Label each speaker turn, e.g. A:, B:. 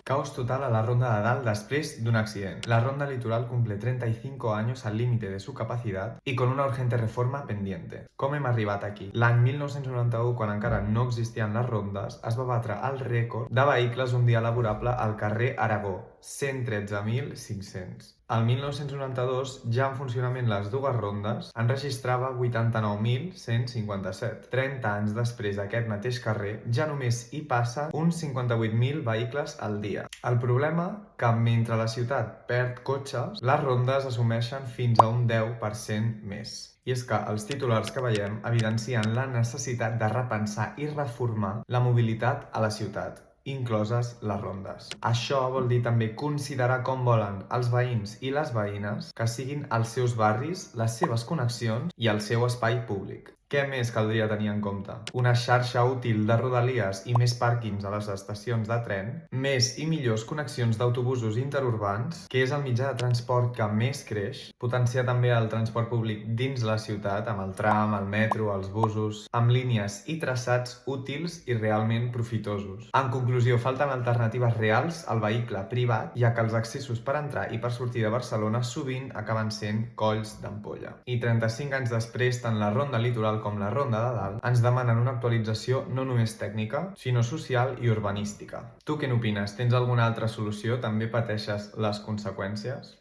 A: Caos total a la Ronda de Dalt después de un accidente. La Ronda Litoral cumple 35 años al límite de su capacidad y con una urgente reforma pendiente. Com hem arribat aquí? L'any 1991, quan encara no existien les rondes, es va batre el rècord de vehicles un dia laborable al carrer Aragó, 113.500. Al 1992, ja en funcionament les dues rondes, en registrava 89.157. 30 anys després d'aquest mateix carrer, ja només hi passen uns 58.000 vehicles al dia. El problema, que mentre la ciutat perd cotxes, les rondes assumeixen fins a un 10% més. I és que els titulars que veiem evidencien la necessitat de repensar i reformar la mobilitat a la ciutat, incloses les rondes. Això vol dir també considerar com volen els veïns i les veïnes que siguin els seus barris, les seves connexions i el seu espai públic. Què més caldria tenir en compte? Una xarxa útil de rodalies i més pàrquings a les estacions de tren, més i millors connexions d'autobusos interurbans, que és el mitjà de transport que més creix, potenciar també el transport públic dins la ciutat, amb el tram, el metro, els busos, amb línies i traçats útils i realment profitosos. En conclusió, falten alternatives reals al vehicle privat, ja que els accessos per entrar i per sortir de Barcelona sovint acaben sent colls d'ampolla. I 35 anys després, tant la Ronda Litoral com la Ronda de Dalt ens demanen una actualització no només tècnica, sinó social i urbanística. Tu què n'opines? Tens alguna altra solució? També pateixes les conseqüències?